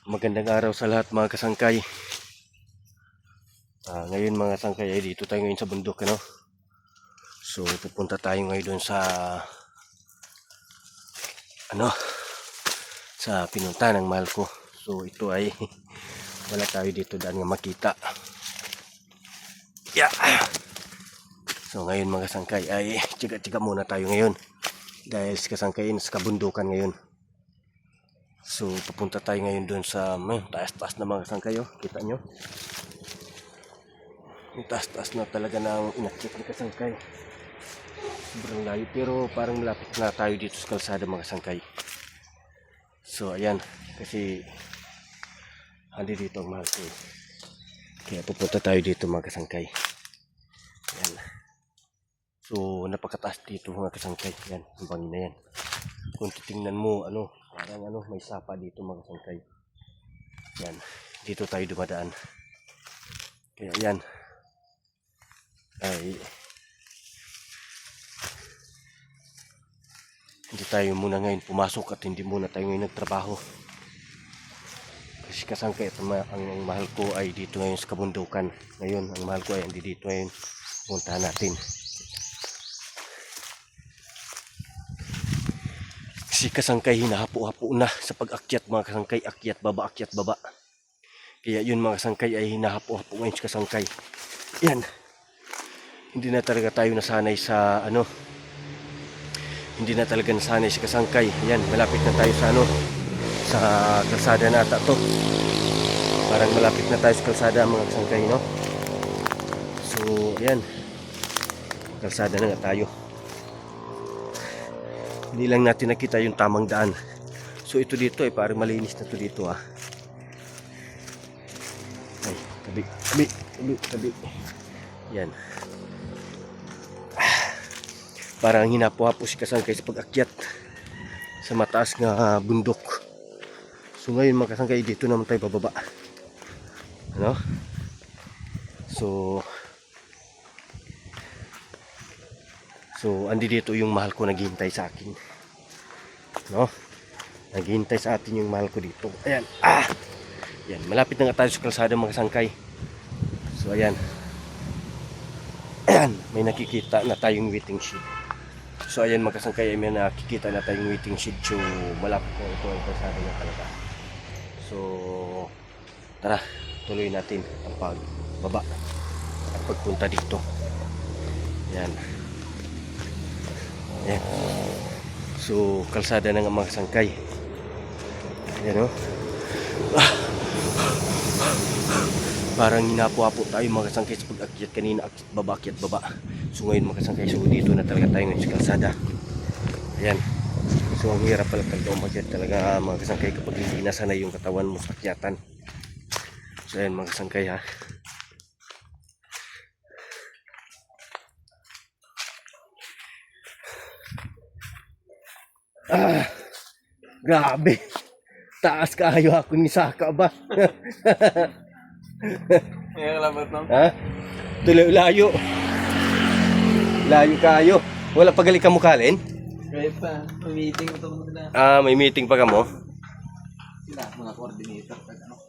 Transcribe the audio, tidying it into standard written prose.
Magandang araw sa lahat mga kasangkay. Ngayon mga kasangkay ay dito tayo ngayon sa bundok, ano? So pupunta tayo ngayon sa sa pinunta ng mahal ko. So ito ay wala tayo dito daan nga makita. Yeah. So ngayon mga kasangkay ay tiga-tiga muna tayo ngayon dahil sa kasangkay sa kabundukan ngayon. So pupunta tayo ngayon doon sa taas-taas na mga kasangkay, oh. Kita nyo? Yung taas-taas na talaga ng inakyat ni kasangkay. Sobrang layo pero parang malapit na tayo dito sa kalsada mga kasangkay. So ayan, kasi hindi dito ang mahal ko. Kaya pupunta tayo dito mga kasangkay. Ayan. So napakataas dito mga kasangkay. Ayan, ang bangin na yan. Kung titingnan mo, parang may sapa dito mga kasangkay. Ayan, dito tayo dumadaan. Kaya ayan, ay hindi tayo muna ngayon pumasok at hindi muna tayo ngayon nagtrabaho. Kasi kasangkay ang mahal ko ay dito ngayon sa kabundukan. Ngayon, ang mahal ko ay hindi dito ngayon. Puntahan natin. Kasi kasangkay hinahapo-hapo na sa pag-akyat mga kasangkay. Akyat baba, akyat baba. Kaya yun mga kasangkay ay hinahapo-hapo ngayon sa kasangkay. Yan. Hindi na talaga tayo nasanay sa hindi na talaga nasanay sa kasangkay. Yan, malapit na tayo sa sa kalsada na ata to. Parang malapit na tayo sa kalsada mga kasangkay, no? So, yan. Kalsada na nga tayo. Hindi lang natin nakita yung tamang daan. So, ito dito ay parang malinis na to dito, ah. Ay, tabi. Yan. Parang hinapo-hapo si kasangkay sa pag-akyat sa mataas nga bundok. So ngayon mga kasangkay, dito naman tayo bababa. So andi dito yung mahal ko naghihintay sa akin. Naghihintay sa atin yung mahal ko dito. Ayan. Yan, malapit na nga tayo sa kalsada mga kasangkay. So ayan. Ayan, may nakikita na tayong waiting shed. So ayan mga kasangkay, may nakikita na tayong waiting shed. So malapit na ito ang kalsada na talaga. So tara, tuloy natin ang pagbaba at pagpunta dito. Ayan. Ayan. So kalsada na nga mga kasangkay. Ayan, oh. Parang hinapo-hapo tayo mga kasangkay sa pag-akyat kanina, akyat baba. So ngayon mga kasangkay, so dito na talaga tayo ngayon sa kalsada. Ayan. So ang hirap pala talaga umakyat talaga mga kasangkay kapag hindi nasanay yung katawan mo sa akyatan. So ayan mga kasangkay, ha. Grabe. Taas kayo ako ni Saka ba? May alamat no? Ha? Tuloy layo. Layo kayo. Wala pagali ka mo kalin? Kaya pa, may meeting ito muna. May meeting pa ka mo? Sila, mga coordinator.